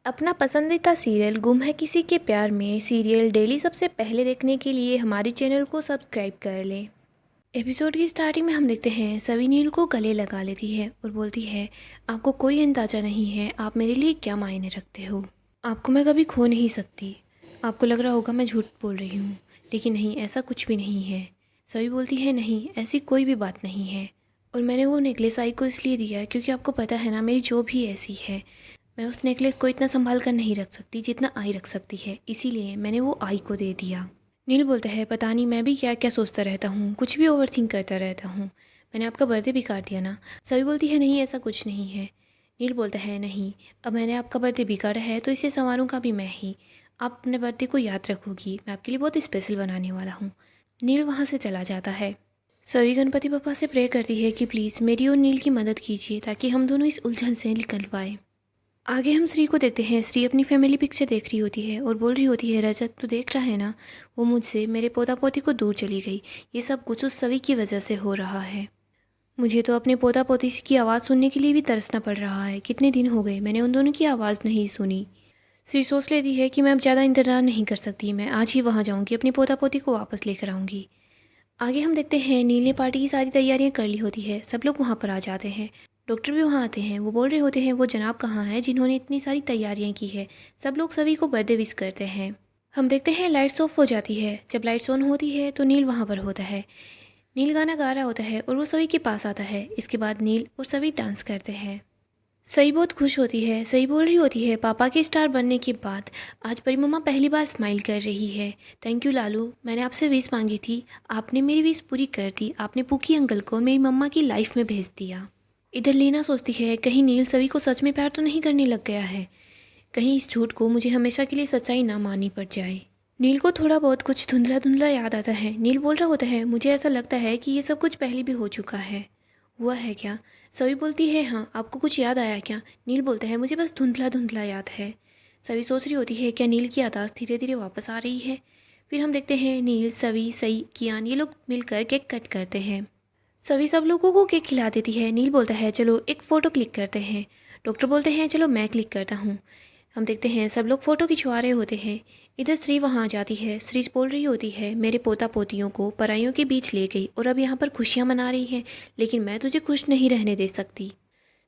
अपना पसंदीदा सीरियल गुम है किसी के प्यार में सीरियल डेली सबसे पहले देखने के लिए हमारे चैनल को सब्सक्राइब कर लें। एपिसोड की स्टार्टिंग में हम देखते हैं सवी नील को गले लगा लेती है और बोलती है, आपको कोई अंदाज़ा नहीं है आप मेरे लिए क्या मायने रखते हो। आपको मैं कभी खो नहीं सकती। आपको लग रहा होगा मैं झूठ बोल रही हूँ, लेकिन नहीं, ऐसा कुछ भी नहीं है। सवी बोलती है, नहीं ऐसी कोई भी बात नहीं है। और मैंने वो नेकलेस आई को इसलिए दिया है क्योंकि आपको पता है ना, मेरी जो भी ऐसी है, मैं उस नेकलेस को इतना संभाल कर नहीं रख सकती जितना आई रख सकती है, इसीलिए मैंने वो आई को दे दिया। नील बोलता है, पता नहीं मैं भी क्या क्या सोचता रहता हूँ, कुछ भी ओवर थिंक करता रहता हूँ। मैंने आपका बर्थडे बिगाड़ दिया ना। सभी बोलती है, नहीं ऐसा कुछ नहीं है। नील बोलता है, नहीं, अब मैंने आपका बर्थडे बिगाड़ा है तो इसे संवारूंगा भी मैं ही। आप अपने बर्थडे को याद रखोगी, मैं आपके लिए बहुत स्पेशल बनाने वाला हूँ। नील वहाँ से चला जाता है। सभी गणपति पापा से प्रे करती है कि प्लीज़ मेरी और नील की मदद कीजिए ताकि हम दोनों इस उलझन से निकल पाए। आगे हम श्री को देखते हैं। श्री अपनी फैमिली पिक्चर देख रही होती है और बोल रही होती है, रजत तू देख रहा है ना, वो मुझसे मेरे पोता पोती को दूर चली गई। ये सब कुछ उस सवी की वजह से हो रहा है। मुझे तो अपने पोता पोती की आवाज़ सुनने के लिए भी तरसना पड़ रहा है। कितने दिन हो गए मैंने उन दोनों की आवाज़ नहीं सुनी। श्री सोच लेती है कि मैं अब ज़्यादा इंतजार नहीं कर सकती, मैं आज ही वहाँ जाऊँगी, अपनी पोता पोती को वापस लेकर आऊँगी। आगे हम देखते हैं नील ने पार्टी की सारी तैयारियां कर ली होती है। सब लोग वहाँ पर आ जाते हैं। डॉक्टर भी वहाँ आते हैं। वो बोल रहे होते हैं, वो जनाब कहाँ हैं जिन्होंने इतनी सारी तैयारियां की है। सब लोग सभी को बर्थडे विश करते हैं। हम देखते हैं लाइट्स ऑफ हो जाती है। जब लाइट्स ऑन होती है तो नील वहाँ पर होता है। नील गाना गा रहा होता है और वो सभी के पास आता है। इसके बाद नील और सभी डांस करते हैं। सही बहुत खुश होती है। सही बोल रही होती है, पापा के स्टार बनने के बाद आज परी मम्मा पहली बार स्माइल कर रही है। थैंक यू लालू, मैंने आपसे विश मांगी थी, आपने मेरी विश पूरी कर दी। आपने पुकी अंकल को मेरी मम्मा की लाइफ में भेज दिया। इधर लीना सोचती है, कहीं नील सभी को सच में प्यार तो नहीं करने लग गया है। कहीं इस झूठ को मुझे हमेशा के लिए सच्चाई ना माननी पड़ जाए। नील को थोड़ा बहुत कुछ धुंधला धुंधला याद आता है। नील बोल रहा होता है, मुझे ऐसा लगता है कि ये सब कुछ पहले भी हो चुका है। हुआ है क्या? सभी बोलती है, हाँ, आपको कुछ याद आया क्या? नील बोलता है, मुझे बस धुंधला धुंधला याद है। सभी सोच रही होती है, क्या नील की यादाश्त धीरे धीरे वापस आ रही है? फिर हम देखते हैं नील, सवी, सई, कियान ये लोग मिलकर केक कट करते हैं। सभी सब लोगों को केक खिला देती है। नील बोलता है, चलो एक फ़ोटो क्लिक करते हैं। डॉक्टर बोलते हैं, चलो मैं क्लिक करता हूँ। हम देखते हैं सब लोग फ़ोटो खिंचवा रहे होते हैं। इधर श्री वहाँ आ जाती है। श्री बोल रही होती है, मेरे पोता पोतियों को पराइयों के बीच ले गई और अब यहाँ पर खुशियाँ मना रही है, लेकिन मैं तुझे खुश नहीं रहने दे सकती।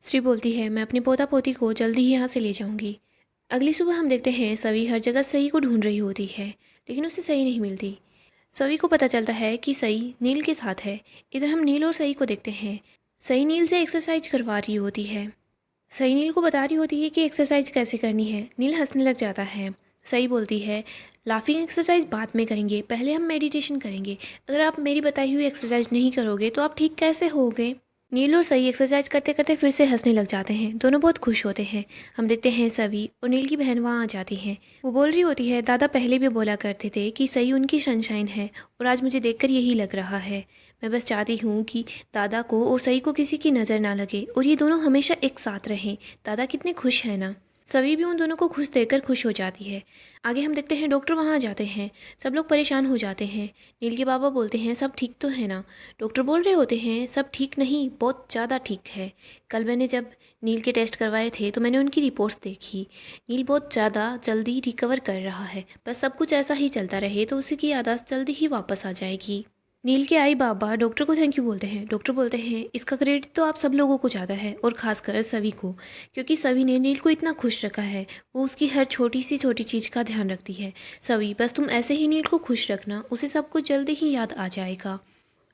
श्री बोलती है, मैं अपने पोता पोती को जल्दी ही यहाँ से ले जाऊँगी। अगली सुबह हम देखते हैं सवी हर जगह सई को ढूंढ रही होती है, लेकिन उसे सई नहीं मिलती। सवी को पता चलता है कि सई नील के साथ है। इधर हम नील और सई को देखते हैं। सई नील से एक्सरसाइज करवा रही होती है। सई नील को बता रही होती है कि एक्सरसाइज कैसे करनी है। नील हंसने लग जाता है। सई बोलती है, लाफिंग एक्सरसाइज बाद में करेंगे, पहले हम मेडिटेशन करेंगे। अगर आप मेरी बताई हुई एक्सरसाइज नहीं करोगे तो आप ठीक कैसे होगे? नील और सई एक्सरसाइज करते करते फिर से हंसने लग जाते हैं। दोनों बहुत खुश होते हैं। हम देखते हैं सवी और नील की बहन वहाँ आ जाती हैं। वो बोल रही होती है, दादा पहले भी बोला करते थे कि सई उनकी सनशाइन है और आज मुझे देखकर यही लग रहा है। मैं बस चाहती हूँ कि दादा को और सई को किसी की नज़र ना लगे और ये दोनों हमेशा एक साथ रहें। दादा कितने खुश हैं ना। सभी भी उन दोनों को खुश देखकर खुश हो जाती है। आगे हम देखते हैं डॉक्टर वहाँ आ जाते हैं। सब लोग परेशान हो जाते हैं। नील के बाबा बोलते हैं, सब ठीक तो है ना? डॉक्टर बोल रहे होते हैं, सब ठीक नहीं, बहुत ज़्यादा ठीक है। कल मैंने जब नील के टेस्ट करवाए थे तो मैंने उनकी रिपोर्ट्स देखी। नील बहुत ज़्यादा जल्दी रिकवर कर रहा है। बस सब कुछ ऐसा ही चलता रहे तो उसी की याददाश्त जल्दी ही वापस आ जाएगी। नील के आई बाबा डॉक्टर को थैंक यू बोलते हैं। डॉक्टर बोलते हैं, इसका क्रेडिट तो आप सब लोगों को ज़्यादा है और ख़ासकर सभी को, क्योंकि सभी ने नील को इतना खुश रखा है। वो उसकी हर छोटी सी छोटी चीज़ का ध्यान रखती है। सभी बस तुम ऐसे ही नील को खुश रखना, उसे सब कुछ जल्दी ही याद आ जाएगा।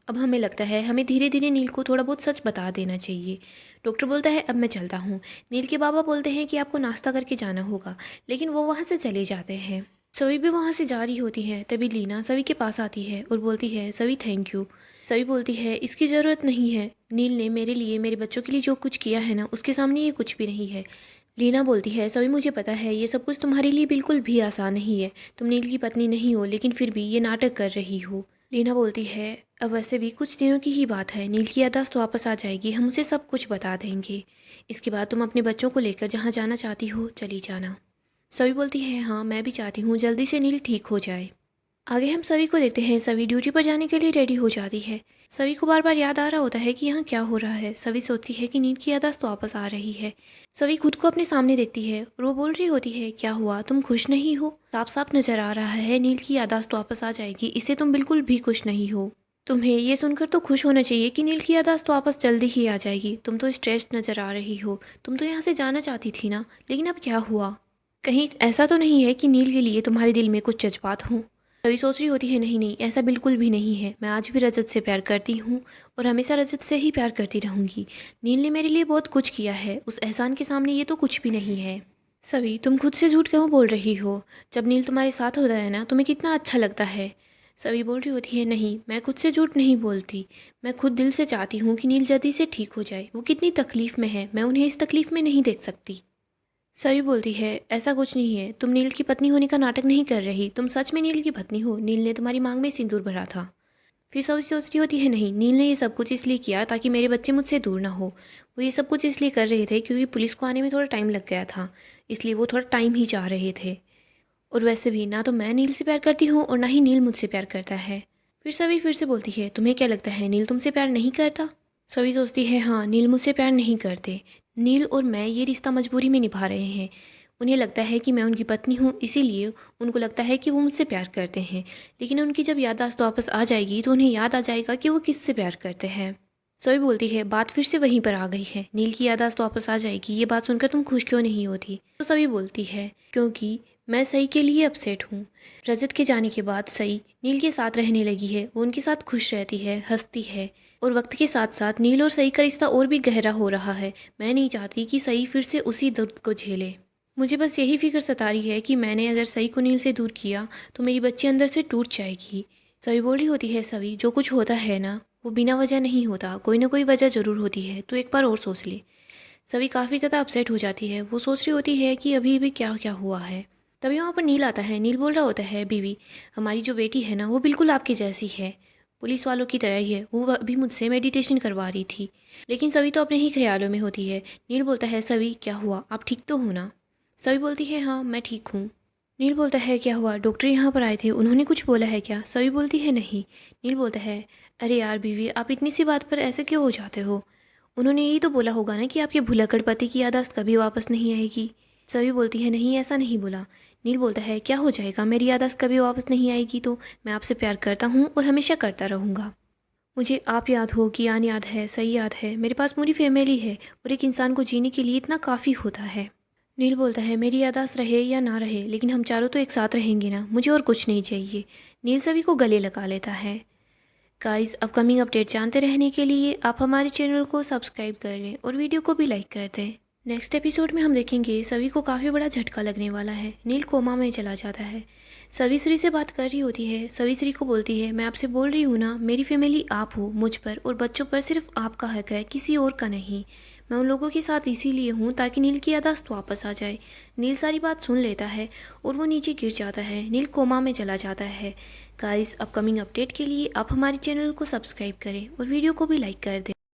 अब हमें लगता है हमें धीरे धीरे नील को थोड़ा बहुत सच बता देना चाहिए। डॉक्टर बोलता है, अब मैं चलता हूँ। नील के बाबा बोलते हैं कि आपको नाश्ता करके जाना होगा, लेकिन वो वहाँ से चले जाते हैं। सभी भी वहाँ से जा रही होती है। तभी लीना सभी के पास आती है और बोलती है, सभी थैंक यू। सभी बोलती है, इसकी ज़रूरत नहीं है। नील ने मेरे लिए, मेरे बच्चों के लिए जो कुछ किया है ना, उसके सामने ये कुछ भी नहीं है। लीना बोलती है, सभी मुझे पता है ये सब कुछ तुम्हारे लिए बिल्कुल भी आसान नहीं है। तुम नील की पत्नी नहीं हो, लेकिन फिर भी ये नाटक कर रही हो। लीना बोलती है, अब वैसे भी कुछ दिनों की ही बात है, नील की याददाश्त वापस आ जाएगी, हम उसे सब कुछ बता देंगे। इसके बाद तुम अपने बच्चों को लेकर जहाँ जाना चाहती हो चली जाना। सभी बोलती है, हाँ मैं भी चाहती हूँ जल्दी से नील ठीक हो जाए। आगे हम सभी को देखते हैं, सभी ड्यूटी पर जाने के लिए रेडी हो जाती है। सभी को बार बार याद आ रहा होता है कि यहाँ क्या हो रहा है। सभी सोचती है कि नील की याददाश्त वापस आ रही है। सभी खुद को अपने सामने देखती है और वो बोल रही होती है, क्या हुआ, तुम खुश नहीं हो? साफ साफ नजर आ रहा है नील की याददाश्त वापस आ जाएगी, इससे तुम बिल्कुल भी खुश नहीं हो। तुम्हें ये सुनकर तो खुश होना चाहिए कि नील की याददाश्त वापस जल्दी ही आ जाएगी। तुम तो स्ट्रेस्ड नजर आ रही हो। तुम तो यहाँ से जाना चाहती थी ना, लेकिन अब क्या हुआ? कहीं ऐसा तो नहीं है कि नील के लिए तुम्हारे दिल में कुछ जज्बात हों? तभी सोच रही होती है, नहीं नहीं, ऐसा बिल्कुल भी नहीं है। मैं आज भी रजत से प्यार करती हूँ और हमेशा रजत से ही प्यार करती रहूँगी। नील ने मेरे लिए बहुत कुछ किया है, उस एहसान के सामने ये तो कुछ भी नहीं है। सभी, तुम खुद से झूठ क्यों बोल रही हो? जब नील तुम्हारे साथ होता है ना, तुम्हें कितना अच्छा लगता है। सभी बोल रही होती है, नहीं, मैं खुद से झूठ नहीं बोलती। मैं खुद दिल से चाहती हूँ कि नील जल्दी से ठीक हो जाए। वो कितनी तकलीफ़ में है, मैं उन्हें इस तकलीफ़ में नहीं देख सकती। सभी बोलती है, ऐसा कुछ नहीं है, तुम नील की पत्नी होने का नाटक नहीं कर रही, तुम सच में नील की पत्नी हो। नील ने तुम्हारी मांग में सिंदूर भरा था। फिर सभी सोच रही होती है, नहीं, नील ने ये सब कुछ इसलिए किया ताकि मेरे बच्चे मुझसे दूर ना हो। वो ये सब कुछ इसलिए कर रहे थे क्योंकि पुलिस को आने में थोड़ा टाइम लग गया था, इसलिए वो थोड़ा टाइम ही चाह रहे थे। और वैसे भी ना तो मैं नील से प्यार करती हूँ और ना ही नील मुझसे प्यार करता है। फिर सभी फिर से बोलती है, तुम्हें क्या लगता है नील तुमसे प्यार नहीं करता? सभी सोचती है, हाँ, नील मुझसे प्यार नहीं करते। नील और मैं ये रिश्ता मजबूरी में निभा रहे हैं। उन्हें लगता है कि मैं उनकी पत्नी हूँ, इसीलिए उनको लगता है कि वो मुझसे प्यार करते हैं। लेकिन उनकी जब याददाश्त वापस आ जाएगी तो उन्हें याद आ जाएगा कि वो किससे प्यार करते हैं। सभी बोलती है, बात फिर से वहीं पर आ गई है, नील की याददाश्त वापस आ जाएगी, ये बात सुनकर तुम खुश क्यों नहीं होती? तो सभी बोलती है, क्योंकि मैं सई के लिए अपसेट हूँ। रजत के जाने के बाद सई नील के साथ रहने लगी है, वो उनके साथ खुश रहती है, हंसती है, और वक्त के साथ साथ नील और सई का रिश्ता और भी गहरा हो रहा है। मैं नहीं चाहती कि सई फिर से उसी दर्द को झेले। मुझे बस यही फिक्र सता रही है कि मैंने अगर सई को नील से दूर किया तो मेरी बच्ची अंदर से टूट जाएगी। सभी बोल रही होती है, सभी, जो कुछ होता है ना, वो बिना वजह नहीं होता, कोई ना कोई वजह ज़रूर होती है, तो एक बार और सोच ले। सभी काफ़ी ज़्यादा अपसेट हो जाती है। वो सोच रही होती है कि अभी भी क्या क्या हुआ है। तभी वहाँ पर नील आता है। नील बोल रहा होता है, बीवी, हमारी जो बेटी है ना, वो बिल्कुल आपकी जैसी है, पुलिस वालों की तरह ही है। वो अभी मुझसे मेडिटेशन करवा रही थी, लेकिन सभी तो अपने ही ख्यालों में होती है। नील बोलता है, सभी, क्या हुआ, आप ठीक तो हो ना? सभी बोलती है, हाँ, मैं ठीक हूँ। नील बोलता है, क्या हुआ, डॉक्टर यहाँ पर आए थे, उन्होंने कुछ बोला है क्या? सभी बोलती है, नहीं। नील बोलता है, अरे यार बीवी, आप इतनी सी बात पर ऐसे क्यों हो जाते हो? उन्होंने यही तो बोला होगा ना कि आपके भुलक्कड़ पति की याददाश्त कभी वापस नहीं आएगी। सभी बोलती है, नहीं, ऐसा नहीं बोला। नील बोलता है, क्या हो जाएगा, मेरी याददाश्त कभी वापस नहीं आएगी तो? मैं आपसे प्यार करता हूँ और हमेशा करता रहूँगा। मुझे आप याद हो, कियान याद है, सही याद है, मेरे पास पूरी फैमिली है और एक इंसान को जीने के लिए इतना काफ़ी होता है। नील बोलता है, मेरी याददाश्त रहे या ना रहे, लेकिन हम चारों तो एक साथ रहेंगे ना, मुझे और कुछ नहीं चाहिए। नील सभी को गले लगा लेता है। गाइस, अपकमिंग अपडेट जानते रहने के लिए आप हमारे चैनल को सब्सक्राइब कर लें और वीडियो को भी लाइक कर दें। नेक्स्ट एपिसोड में हम देखेंगे सभी को काफ़ी बड़ा झटका लगने वाला है। नील कोमा में चला जाता है। सभी श्री से बात कर रही होती है। सभी श्री को बोलती है, मैं आपसे बोल रही हूँ ना, मेरी फैमिली आप हो, मुझ पर और बच्चों पर सिर्फ आपका हक है, किसी और का नहीं। मैं उन लोगों के साथ इसीलिए हूँ ताकि नील की याददाश्त वापस आ जाए। नील सारी बात सुन लेता है और वो नीचे गिर जाता है। नील कोमा में चला जाता है। गाइस, अपकमिंग अपडेट के लिए आप हमारे चैनल को सब्सक्राइब करें और वीडियो को भी लाइक कर दें।